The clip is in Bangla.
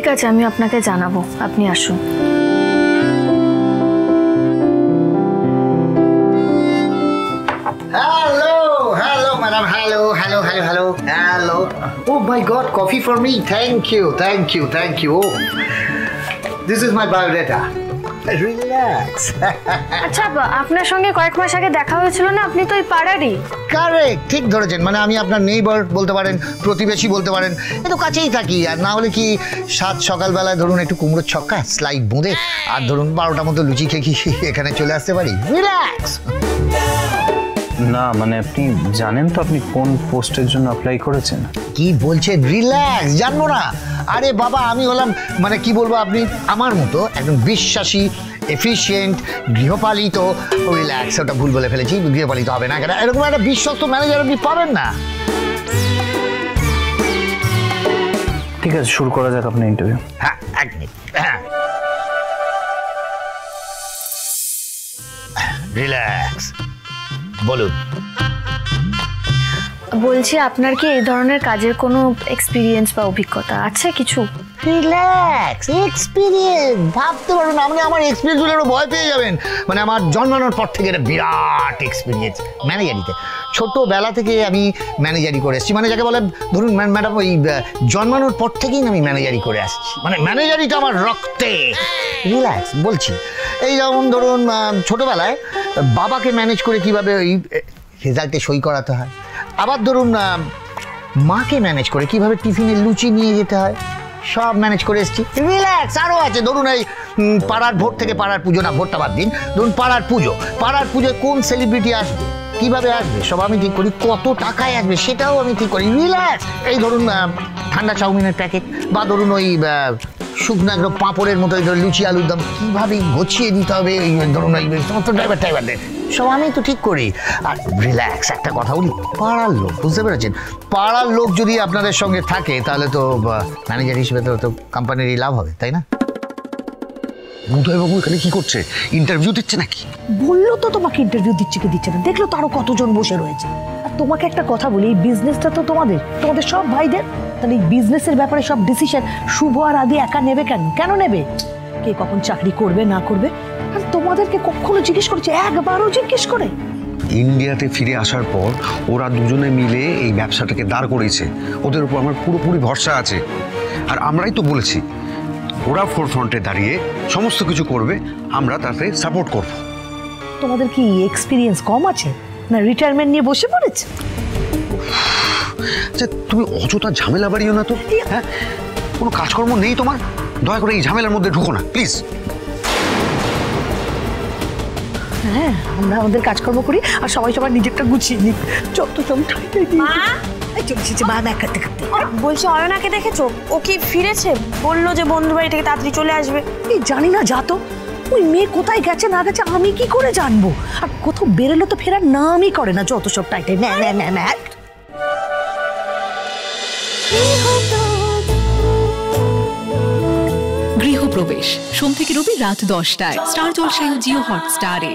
ঠিক আছে, আমি আপনাকে জানাবো, আপনি আসুন। Hello, madam. Hello. Oh my God, coffee for me. Thank you. Oh, this is my biodata. Relax. আচ্ছা, আপনার সঙ্গে কয়েক মাস আগে দেখা হয়েছিল না? আপনি তো এই পাড়ারই। কারেক্ট, ঠিক ধরেছেন। মানে আমি আপনার নেইবার বলতে পারেন, প্রতিবেশী বলতে পারেন। একটু কাছেই থাকি। আর না হলে কি সকালবেলায় ধরুন একটু কুমড়োর ছক্কা স্লাইড বুঁদে আর ধরুন 12টার মতো লুচি খেয়ে কি এখানে চলে আসতে পারি। রিল্যাক্স। না মানে আপনি জানেন তো আপনি কোন পোস্টের জন্য অ্যাপ্লাই করেছেন? কি বলছেন? রিল্যাক্স, জানবো না? আরে বাবা, আমি হলাম মানে কি বলবো, আপনি আমার মতো একদম বিশ্বাসী, এফিশিয়েন্ট, গৃহপালিত। রিল্যাক্স, ওটা ভুল বলে ফেলেছি, গৃহপালিত হবে না। এরকম একটা বিশ্বস্ত ম্যানেজার আপনি পাবেন না। ঠিক আছে, শুরু করা যাক আপনার ইন্টারভিউ। হ্যাঁ, এক মিনিট। হ্যাঁ, রিল্যাক্স, বলুন। বলছি, আপনার কি এই ধরনের কাজের কোনো এক্সপিরিয়েন্স বা অভিজ্ঞতা আছে কিছু? রিল্যাক্স, এক্সপিরিয়েন্স ভাবতে পারবেন। আপনি আমার এক্সপিরিয়েন্স বলে ভয় পেয়ে যাবেন। মানে আমার জন্মানোর পর থেকে একটা বিরাট এক্সপিরিয়েন্স ম্যানেজারিতে। ছোটবেলা থেকে আমি ম্যানেজারি করে এসেছি। মানে যাকে বলে ধরুন ম্যাডাম, ওই জন্মানোর পর থেকেই আমি ম্যানেজারি করে আসছি। মানে ম্যানেজারিটা আমার রক্তে। রিল্যাক্স, বলছি। এই যেমন ধরুন ছোটবেলায় বাবাকে ম্যানেজ করে কিভাবে ওই রেজাল্টে সই করাতে হয়। আবার ধরুন মাকে ম্যানেজ করে কিভাবে টিফিনে লুচি নিয়ে যেতে হয়, সব ম্যানেজ করে এসেছি। রিল্যাক্স, আরও আছে। ধরুন এই পাড়ার ভোট থেকে পাড়ার পুজো, না ভোটটা বাদ দিন, ধরুন পাড়ার পুজোয় কোন সেলিব্রিটি আসবে, কিভাবে আসবে, সব আমি ঠিক করি। কত টাকায় আসবে সেটাও আমি ঠিক করি। রিল্যাক্স। এই ধরুন ঠান্ডা চাউমিনের প্যাকেট, বা ধরুন ওই শুকনো একদম পাঁপড়ের মতো লুচি আলুর দম কীভাবে গুছিয়ে দিতে হবে, ওই ধরুন ওই সমস্ত ড্রাইভারদের সব আমি তো ঠিক করি। আর রিল্যাক্স, একটা কথা বলি, পাড়ার লোক, বুঝতে পেরেছেন? পাড়ার লোক যদি আপনাদের সঙ্গে থাকে তাহলে তো ম্যানেজার হিসেবে তো কোম্পানিরই লাভ হবে, তাই না? উদয়বাবু এখানে কি করছে? ইন্টারভিউ দিচ্ছে নাকি? বললো তো তোমাকে ইন্টারভিউ দিচ্ছে কি দিচ্ছে না, দেখলো তো আরো কতজন বসে রয়েছে। আর তোমাকে একটা কথা বলি, এই বিজনেসটা তো তোমাদের সব ভাইদের। তাহলে এই বিজনেসের ব্যাপারে সব ডিসিশন শুভ আর আদি একা নেবে কেন নেবে? কে কখন চাকরি করবে না করবে আর তোমাদেরকে কখনো জিজ্ঞেস করেছে? একবারও জিজ্ঞেস করে? ইন্ডিয়াতে ফিরে আসার পর ওরা দুজনে মিলে এই ব্যবসাটাকে দাঁড় করেছে। ওদের উপর আমার পুরোপুরি ভরসা আছে। আর আমরাই তো বলেছি ওরা ফোরফ্রন্টে দাঁড়িয়ে সমস্ত কিছু করবে, আমরা তাতে সাপোর্ট করব। তোমাদের কি এক্সপিরিয়েন্স কম আছে না রিটায়ারমেন্ট নিয়ে বসে পড়েছে? আচ্ছা তুমি অযথা ঝামেলা বাড়িও না তো। হ্যাঁ, কোনো কাজকর্ম নেই তোমার? দয়া করে এই ঝামেলার মধ্যে ঢুকো না প্লিজ। হ্যাঁ, আমরা আমাদের কাজকর্ম করি আর সবাই সবার নিজেরটা গুছিয়ে নিই। চল বলছি, অয়নাকে দেখেছো? ও কি ফিরেছে? বললো যে বন্ধু বাড়ি থেকে তাড়াতাড়ি চলে আসবে। এই জানি না, যা তো। ওই মেয়ে কোথায় গেছে না গেছে আমি কি করে জানবো? আর কোথাও বেরোলে তো ফেরার নামই করে না, যত সব টাইটাই গৃহপ্রবেশ সোম থেকে রবি রাত 10টায় স্টার জলসায় ও জিও হটস্টারে।